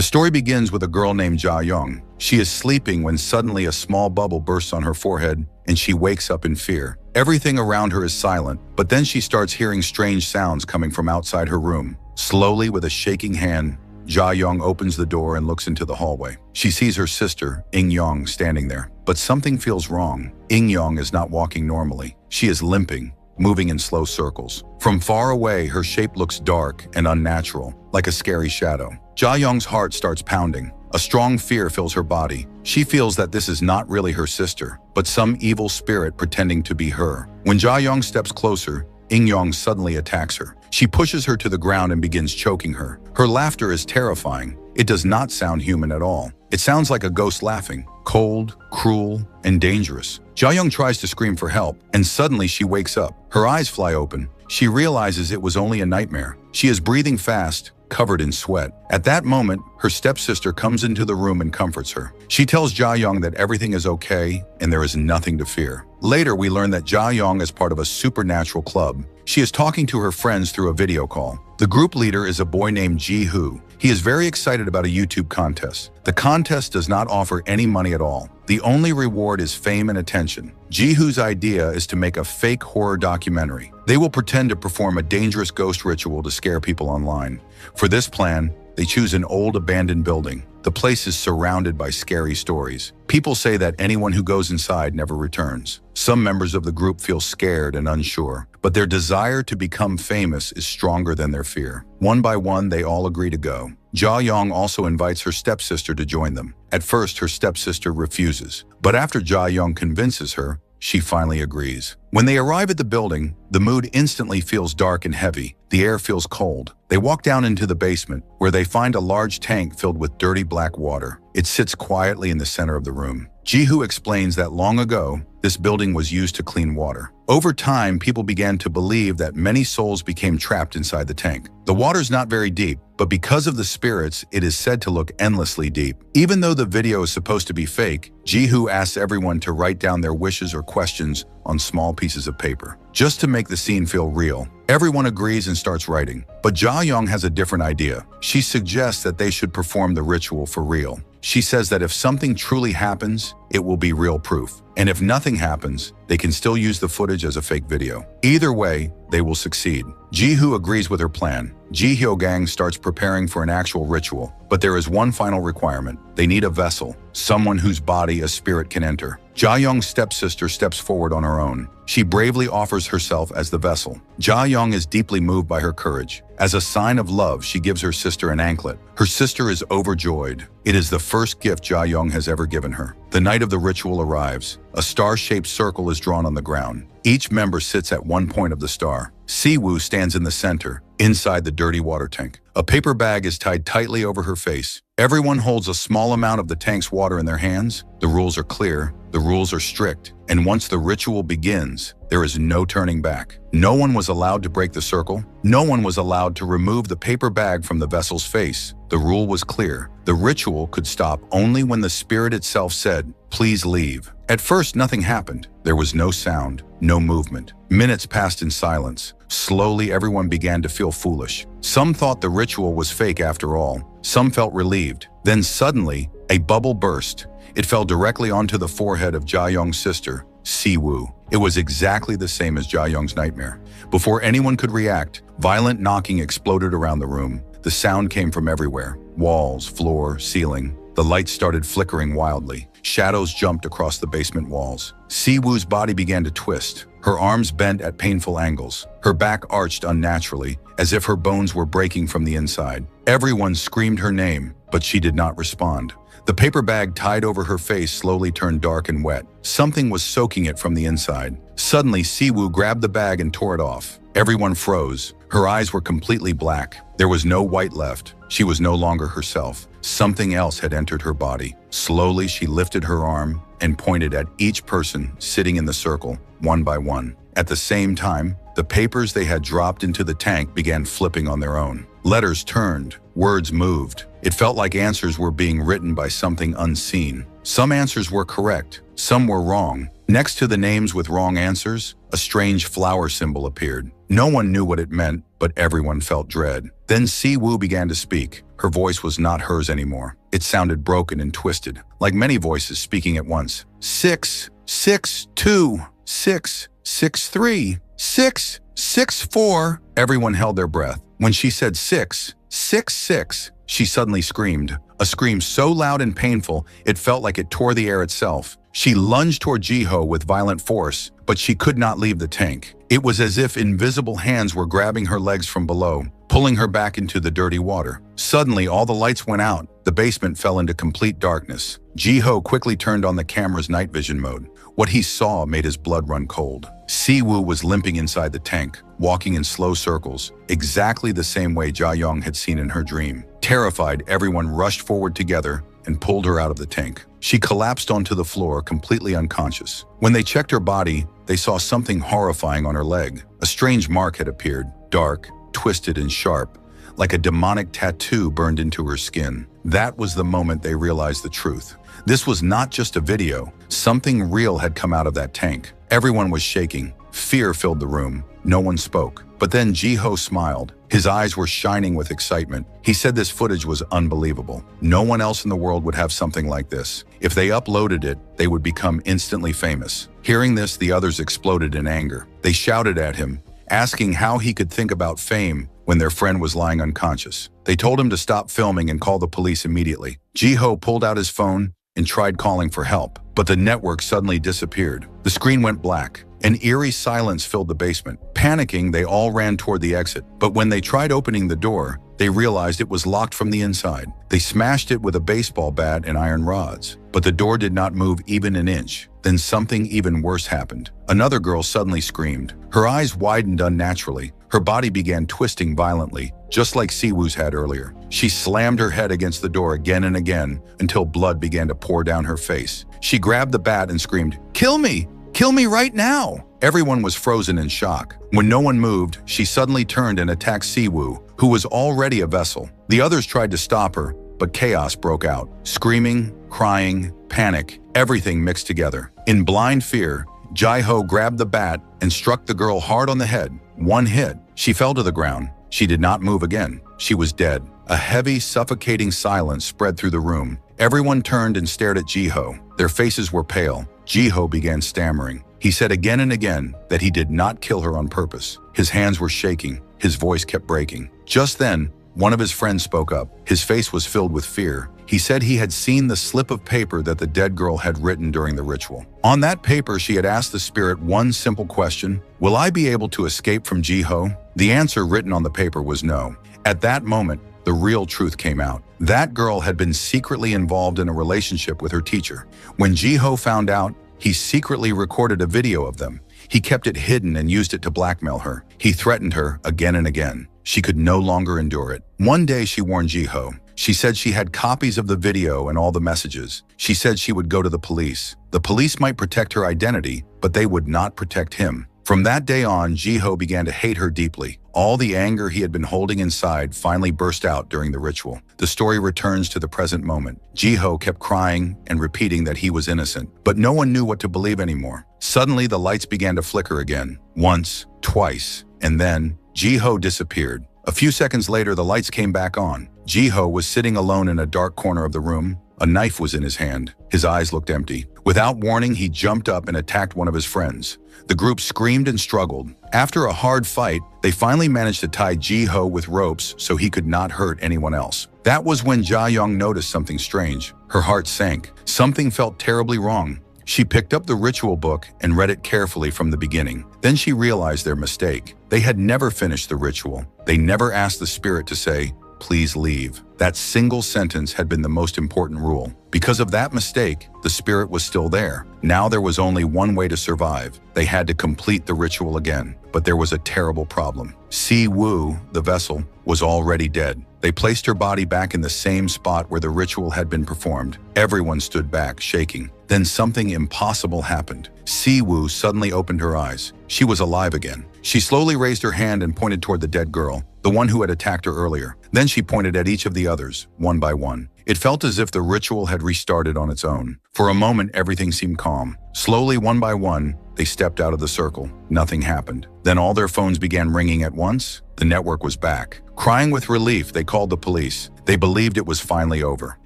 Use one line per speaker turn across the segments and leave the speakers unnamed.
The story begins with a girl named Ja Young. She is sleeping when suddenly a small bubble bursts on her forehead and she wakes up in fear. Everything around her is silent, but then she starts hearing strange sounds coming from outside her room. Slowly, with a shaking hand, Ja Young opens the door and looks into the hallway. She sees her sister, In Young, standing there. But something feels wrong. In Young is not walking normally. She is limping, moving in slow circles. From far away, her shape looks dark and unnatural, like a scary shadow. Ja Young's heart starts pounding. A strong fear fills her body. She feels that this is not really her sister, but some evil spirit pretending to be her. When Ja Young steps closer, In Young suddenly attacks her. She pushes her to the ground and begins choking her. Her laughter is terrifying. It does not sound human at all. It sounds like a ghost laughing, cold, cruel, and dangerous. Ja Young tries to scream for help, and suddenly she wakes up. Her eyes fly open. She realizes it was only a nightmare. She is breathing fast, covered in sweat. At that moment, her stepsister comes into the room and comforts her. She tells Ja Young that everything is okay and there is nothing to fear. Later, we learn that Ja Young is part of a supernatural club. She is talking to her friends through a video call. The group leader is a boy named Ji-Hoo. He is very excited about a YouTube contest. The contest does not offer any money at all. The only reward is fame and attention. Ji-Hoo's idea is to make a fake horror documentary. They will pretend to perform a dangerous ghost ritual to scare people online. For this plan, they choose an old abandoned building. The place is surrounded by scary stories. People say that anyone who goes inside never returns. Some members of the group feel scared and unsure, but their desire to become famous is stronger than their fear. One by one, they all agree to go. Ja Young also invites her stepsister to join them. At first, her stepsister refuses, but after Ja Young convinces her, she finally agrees. When they arrive at the building, the mood instantly feels dark and heavy. The air feels cold. They walk down into the basement, where they find a large tank filled with dirty black water. It sits quietly in the center of the room. Ji-Hoo explains that long ago, this building was used to clean water. Over time, people began to believe that many souls became trapped inside the tank. The water's not very deep, but because of the spirits, it is said to look endlessly deep. Even though the video is supposed to be fake, Ji-Hoo asks everyone to write down their wishes or questions on small pieces of paper, just to make the scene feel real. Everyone agrees and starts writing, but Ja Young has a different idea. She suggests that they should perform the ritual for real. She says that if something truly happens, it will be real proof. And if nothing happens, they can still use the footage as a fake video. Either way, they will succeed. Ji-Hoo agrees with her plan. Ji-Hyo-gang starts preparing for an actual ritual, but there is one final requirement. They need a vessel, someone whose body a spirit can enter. Ja Young's stepsister steps forward on her own. She bravely offers herself as the vessel. Ja Young is deeply moved by her courage. As a sign of love, she gives her sister an anklet. Her sister is overjoyed. It is the first gift Ja Young has ever given her. The night of the ritual arrives. A star-shaped circle is drawn on the ground. Each member sits at one point of the star. Si-woo stands in the center, inside the dirty water tank. A paper bag is tied tightly over her face. Everyone holds a small amount of the tank's water in their hands. The rules are clear, the rules are strict, and once the ritual begins, there is no turning back. No one was allowed to break the circle. No one was allowed to remove the paper bag from the vessel's face. The rule was clear. The ritual could stop only when the spirit itself said, "Please leave." At first, nothing happened. There was no sound, no movement. Minutes passed in silence. Slowly, everyone began to feel foolish. Some thought the ritual was fake after all. Some felt relieved. Then suddenly, a bubble burst. It fell directly onto the forehead of Ja Young's sister, Si-woo. It was exactly the same as Ja Young's nightmare. Before anyone could react, violent knocking exploded around the room. The sound came from everywhere. Walls, floor, ceiling. The lights started flickering wildly. Shadows jumped across the basement walls. Si-woo's body began to twist. Her arms bent at painful angles. Her back arched unnaturally, as if her bones were breaking from the inside. Everyone screamed her name, but she did not respond. The paper bag tied over her face slowly turned dark and wet. Something was soaking it from the inside. Suddenly, Si-woo grabbed the bag and tore it off. Everyone froze. Her eyes were completely black. There was no white left. She was no longer herself. Something else had entered her body. Slowly, she lifted her arm and pointed at each person sitting in the circle, one by one. At the same time, the papers they had dropped into the tank began flipping on their own. Letters turned, words moved. It felt like answers were being written by something unseen. Some answers were correct, some were wrong. Next to the names with wrong answers, a strange flower symbol appeared. No one knew what it meant, but everyone felt dread. Then Siwoo began to speak. Her voice was not hers anymore. It sounded broken and twisted, like many voices speaking at once. 6, 6, 2, 6, 6, 3, 6, 6, 4. Everyone held their breath. When she said 6, 6, 6, she suddenly screamed. A scream so loud and painful, it felt like it tore the air itself. She lunged toward Jiho with violent force, but she could not leave the tank. It was as if invisible hands were grabbing her legs from below, pulling her back into the dirty water. Suddenly, all the lights went out. The basement fell into complete darkness. Jiho quickly turned on the camera's night vision mode. What he saw made his blood run cold. Siwoo was limping inside the tank, walking in slow circles, exactly the same way Ja-young had seen in her dream. Terrified, everyone rushed forward together and pulled her out of the tank. She collapsed onto the floor, completely unconscious. When they checked her body, they saw something horrifying on her leg. A strange mark had appeared, dark, twisted and sharp, like a demonic tattoo burned into her skin. That was the moment they realized the truth. This was not just a video. Something real had come out of that tank. Everyone was shaking. Fear filled the room. No one spoke. But then Jiho smiled. His eyes were shining with excitement. He said this footage was unbelievable. No one else in the world would have something like this. If they uploaded it, they would become instantly famous. Hearing this, the others exploded in anger. They shouted at him, asking how he could think about fame when their friend was lying unconscious. They told him to stop filming and call the police immediately. Jiho pulled out his phone and tried calling for help, but the network suddenly disappeared. The screen went black. An eerie silence filled the basement. Panicking, they all ran toward the exit, but when they tried opening the door, they realized it was locked from the inside. They smashed it with a baseball bat and iron rods, but the door did not move even an inch. Then something even worse happened. Another girl suddenly screamed. Her eyes widened unnaturally. Her body began twisting violently, just like Siwoo's had earlier. She slammed her head against the door again and again until blood began to pour down her face. She grabbed the bat and screamed, "Kill me! Kill me right now!" Everyone was frozen in shock. When no one moved, she suddenly turned and attacked Siwoo, who was already a vessel. The others tried to stop her, but chaos broke out. Screaming, crying, panic, everything mixed together. In blind fear, Jiho grabbed the bat and struck the girl hard on the head. One hit. She fell to the ground. She did not move again. She was dead. A heavy, suffocating silence spread through the room. Everyone turned and stared at Jiho. Their faces were pale. Jiho began stammering. He said again and again that he did not kill her on purpose. His hands were shaking. His voice kept breaking. Just then, one of his friends spoke up. His face was filled with fear. He said he had seen the slip of paper that the dead girl had written during the ritual. On that paper, she had asked the spirit one simple question: "Will I be able to escape from Jiho?" The answer written on the paper was no. At that moment, the real truth came out. That girl had been secretly involved in a relationship with her teacher. When Jiho found out, he secretly recorded a video of them. He kept it hidden and used it to blackmail her. He threatened her again and again. She could no longer endure it. One day she warned Jiho. She said she had copies of the video and all the messages. She said she would go to the police. The police might protect her identity, but they would not protect him. From that day on, Jiho began to hate her deeply. All the anger he had been holding inside finally burst out during the ritual. The story returns to the present moment. Jiho kept crying and repeating that he was innocent, but no one knew what to believe anymore. Suddenly, the lights began to flicker again. Once, twice, and then Jiho disappeared. A few seconds later, the lights came back on. Jiho was sitting alone in a dark corner of the room. A knife was in his hand. His eyes looked empty. Without warning, he jumped up and attacked one of his friends. The group screamed and struggled. After a hard fight, they finally managed to tie Jiho with ropes so he could not hurt anyone else. That was when Ja-young noticed something strange. Her heart sank. Something felt terribly wrong. She picked up the ritual book and read it carefully from the beginning. Then she realized their mistake. They had never finished the ritual. They never asked the spirit to say, "Please leave." That single sentence had been the most important rule. Because of that mistake, the spirit was still there. Now there was only one way to survive. They had to complete the ritual again. But there was a terrible problem. Siwoo, the vessel, was already dead. They placed her body back in the same spot where the ritual had been performed. Everyone stood back, shaking. Then something impossible happened. Siwoo suddenly opened her eyes. She was alive again. She slowly raised her hand and pointed toward the dead girl, the one who had attacked her earlier. Then she pointed at each of the others, one by one. It felt as if the ritual had restarted on its own. For a moment, everything seemed calm. Slowly, one by one, they They stepped out of the circle. Nothing happened. Then all their phones began ringing at once. The network was back. Crying with relief, they called the police. They believed it was finally over.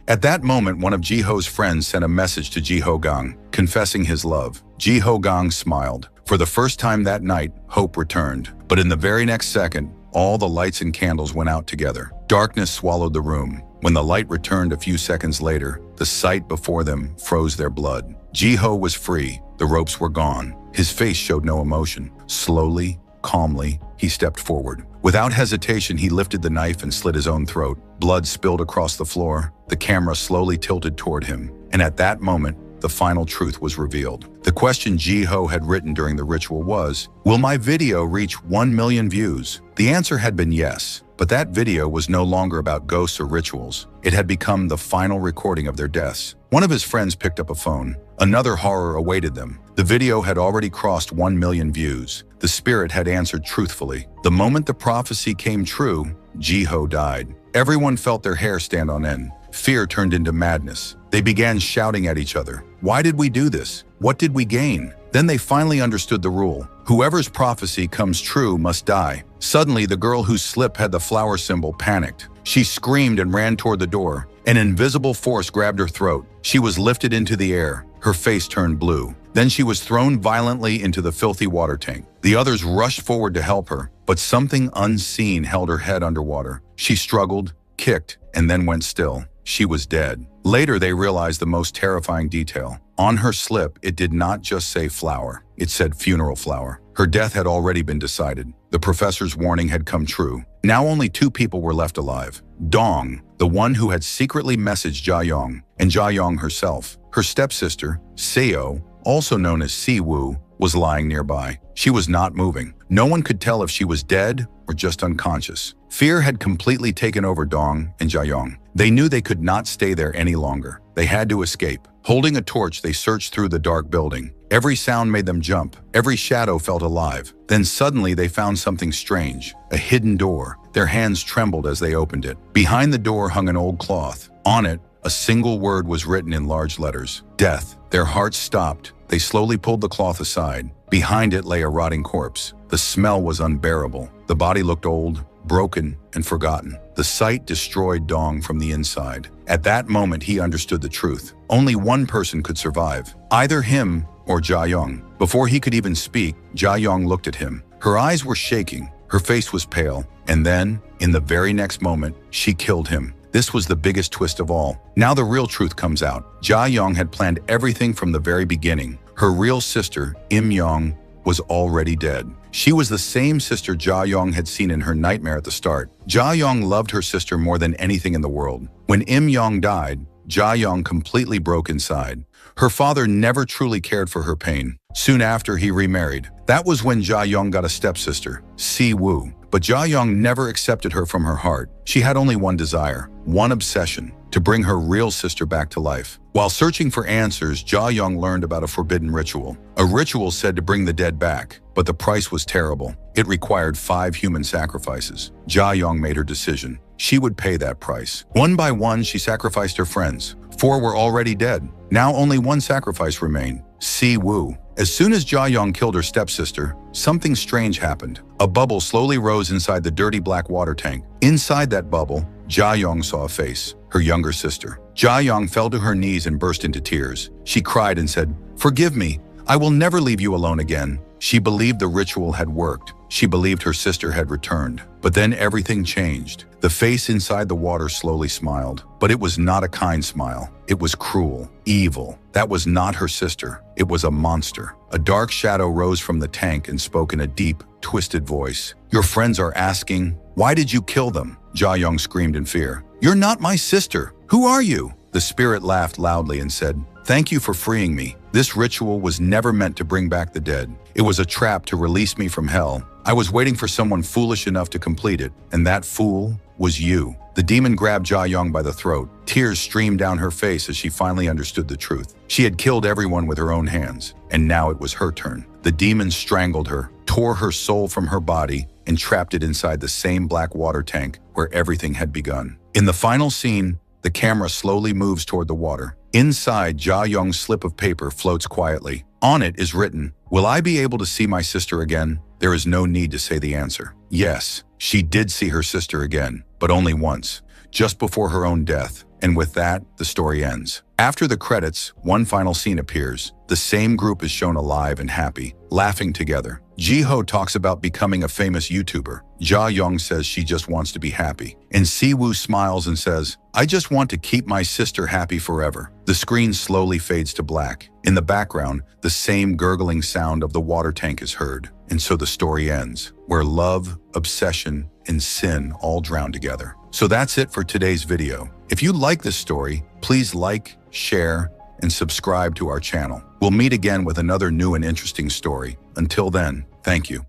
At that moment, one of Jiho's friends sent a message to Ji Ho-gang, confessing his love. Ji Ho-gang smiled. For the first time that night, hope returned. But in the very next second, all the lights and candles went out together. Darkness swallowed the room. When the light returned a few seconds later, the sight before them froze their blood. Ji-ho was free. The ropes were gone. His face showed no emotion. Slowly, calmly, he stepped forward. Without hesitation, he lifted the knife and slit his own throat. Blood spilled across the floor. The camera slowly tilted toward him. And at that moment, the final truth was revealed. The question Ji-ho had written during the ritual was, "Will my video reach 1 million views?" The answer had been yes. But that video was no longer about ghosts or rituals. It had become the final recording of their deaths. One of his friends picked up a phone. Another horror awaited them. The video had already crossed 1 million views. The spirit had answered truthfully. The moment the prophecy came true, Ji-ho died. Everyone felt their hair stand on end. Fear turned into madness. They began shouting at each other. Why did we do this? What did we gain? Then they finally understood the rule. Whoever's prophecy comes true must die. Suddenly, the girl whose slip had the flower symbol panicked. She screamed and ran toward the door. An invisible force grabbed her throat. She was lifted into the air. Her face turned blue. Then she was thrown violently into the filthy water tank. The others rushed forward to help her, but something unseen held her head underwater. She struggled, kicked, and then went still. She was dead. Later, they realized the most terrifying detail. On her slip, it did not just say flower. It said funeral flower. Her death had already been decided. The professor's warning had come true. Now only 2 people were left alive. Dong, the one who had secretly messaged Jia-yong, and Jia-yong herself. Her stepsister, Seo, also known as Si-woo, was lying nearby. She was not moving. No one could tell if she was dead or just unconscious. Fear had completely taken over Dong and Jia-yong. They knew they could not stay there any longer. They had to escape. Holding a torch, they searched through the dark building. Every sound made them jump. Every shadow felt alive. Then suddenly they found something strange, a hidden door. Their hands trembled as they opened it. Behind the door hung an old cloth. On it, a single word was written in large letters: death. Their hearts stopped. They slowly pulled the cloth aside. Behind it lay a rotting corpse. The smell was unbearable. The body looked old, broken, and forgotten. The sight destroyed Dong from the inside. At that moment, he understood the truth. Only one person could survive, either him or Jia-yong. Before he could even speak, Jia-yong looked at him. Her eyes were shaking. Her face was pale. And then, in the very next moment, she killed him. This was the biggest twist of all. Now the real truth comes out. Jia-yong had planned everything from the very beginning. Her real sister, Im-yong, was already dead. She was the same sister Jia-yong had seen in her nightmare at the start. Jia-yong loved her sister more than anything in the world. When Im-yong died, Jia-yong completely broke inside. Her father never truly cared for her pain. Soon after, he remarried. That was when Jia-yong got a stepsister, Si-woo. But Jia-yong never accepted her from her heart. She had only one desire, one obsession: to bring her real sister back to life. While searching for answers, Jia-yong learned about a forbidden ritual. A ritual said to bring the dead back, but the price was terrible. It required 5 human sacrifices. Jia-yong made her decision. She would pay that price. One by one, she sacrificed her friends. 4 were already dead. Now only one sacrifice remained: Si-woo. As soon as Jia-yong killed her stepsister, something strange happened. A bubble slowly rose inside the dirty black water tank. Inside that bubble, Jia-yong saw a face, her younger sister. Jia-yong fell to her knees and burst into tears. She cried and said, "Forgive me. I will never leave you alone again." She believed the ritual had worked. She believed her sister had returned. But then everything changed. The face inside the water slowly smiled. But it was not a kind smile. It was cruel, evil. That was not her sister. It was a monster. A dark shadow rose from the tank and spoke in a deep, twisted voice. "Your friends are asking, why did you kill them?" Jia-yong screamed in fear. "You're not my sister. Who are you?" The spirit laughed loudly and said, "Thank you for freeing me. This ritual was never meant to bring back the dead. It was a trap to release me from hell. I was waiting for someone foolish enough to complete it, and that fool was you." The demon grabbed Jia-yong by the throat. Tears streamed down her face as she finally understood the truth. She had killed everyone with her own hands, and now it was her turn. The demon strangled her, tore her soul from her body, and trapped it inside the same black water tank where everything had begun. In the final scene, the camera slowly moves toward the water. Inside, Jia-yong's slip of paper floats quietly. On it is written, "Will I be able to see my sister again?" There is no need to say the answer. Yes, she did see her sister again, but only once, just before her own death. And with that, the story ends. After the credits, one final scene appears. The same group is shown alive and happy, laughing together. Ji-ho talks about becoming a famous YouTuber. Ja-young says she just wants to be happy. And Si-woo smiles and says, "I just want to keep my sister happy forever." The screen slowly fades to black. In the background, the same gurgling sound of the water tank is heard. And so the story ends, where love, obsession, and sin all drown together. So that's it for today's video. If you like this story, please like, share, and subscribe to our channel. We'll meet again with another new and interesting story. Until then, thank you.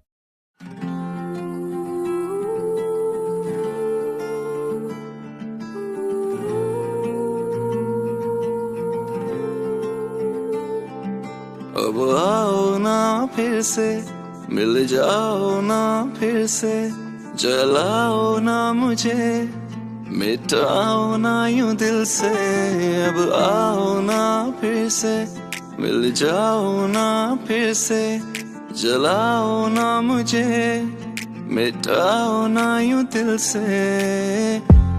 अब आओ ना फिर से मिल जाओ ना फिर से जलाओ ना मुझे मिटाओ ना यूं दिल से अब आओ ना फिर से मिल जाओ ना फिर से जलाओ ना मुझे मिटाओ ना यूं दिल से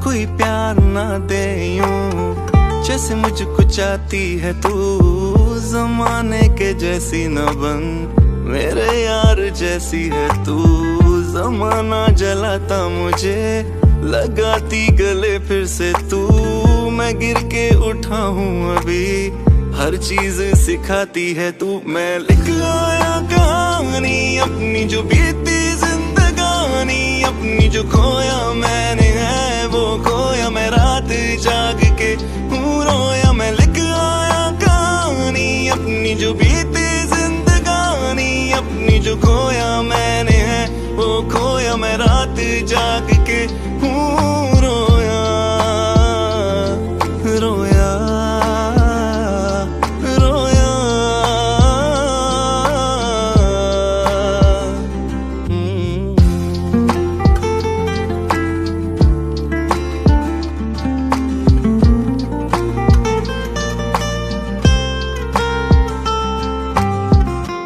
कोई प्यार ना दे यूं जैसे मुझको चाहती है तू ज़माने के जैसी न बन मेरे यार जैसी है तू ज़माना जलाता मुझे लगाती गले फिर से तू मैं गिर के उठा हूँ अभी हर चीज सिखाती है तू मैं लिख आया कहानी अपनी जो बीती जिंदगानी अपनी जो खोया मैंने है वो खोया मैं रात जाग के हूँ रोया मैं लिख आया कहानी अपनी जो बीती जिंदगानी अपनी जो खोया मैंने है वो खोया मैं रात जाग के हूँ रोया रोया रोया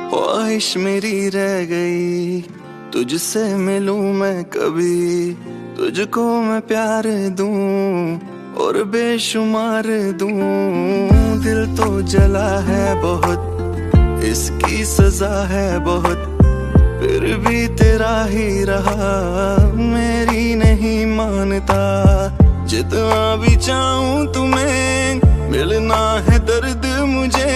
ख्वाहिश मेरी रह गई तुझसे मिलूं मैं कभी तुझको मैं प्यार दूं और बेशुमार दूं दिल तो जला है बहुत इसकी सजा है बहुत फिर भी तेरा ही रहा मेरी नहीं मानता जितना भी चाहूं तुम्हें मिलना है दर्द मुझे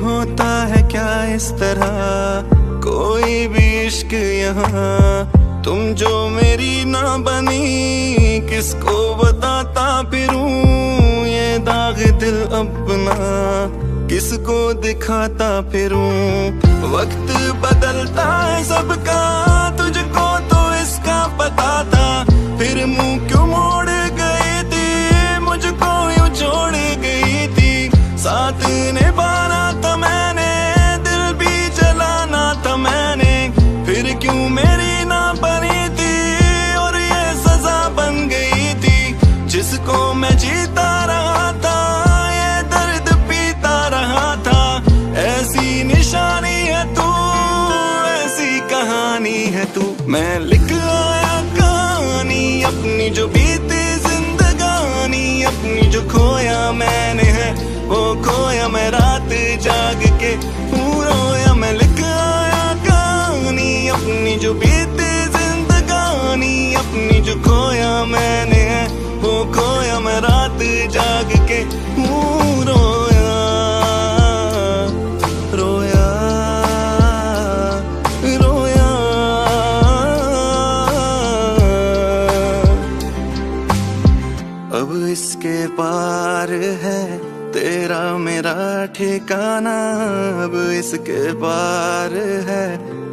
होता है क्या इस तरह कोई भी इश्क यहाँ तुम जो मेरी ना बनी किसको बताता फिरूं ये दाग दिल अपना किसको दिखाता फिरूं वक्त बदलता है सबका तुझको तो इसका पता था फिर मुंह क्यों मोड़ गई थी मुझको यूं छोड़ गई थी साथ निभाना था मैंने दिल भी जलाना था मैंने फिर क्यों मेरी ना बनी थी और ये सजा बन गई थी जिसको मैं जीता रहा था ये दर्द पीता रहा था ऐसी निशानी है तू ऐसी कहानी है तू मैं लिख आया कहानी अपनी जो बीती जिंदगानी अपनी जो खोया मैंने है वो खोया मैं रात जाग के हूँ रोया मैं लिख आया कहानी अपनी जो बीती जिंदगानी अपनी जो खोया मैंने है वो खोया मैं रात जाग के हूँ रोया रोया रोया अब इसके पार है तेरा मेरा ठिकाना अब इसके पार है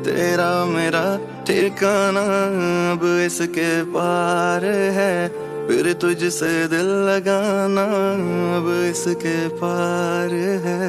तेरा मेरा ठिकाना अब इसके पार है फिर तुझसे दिल लगाना अब इसके पार है।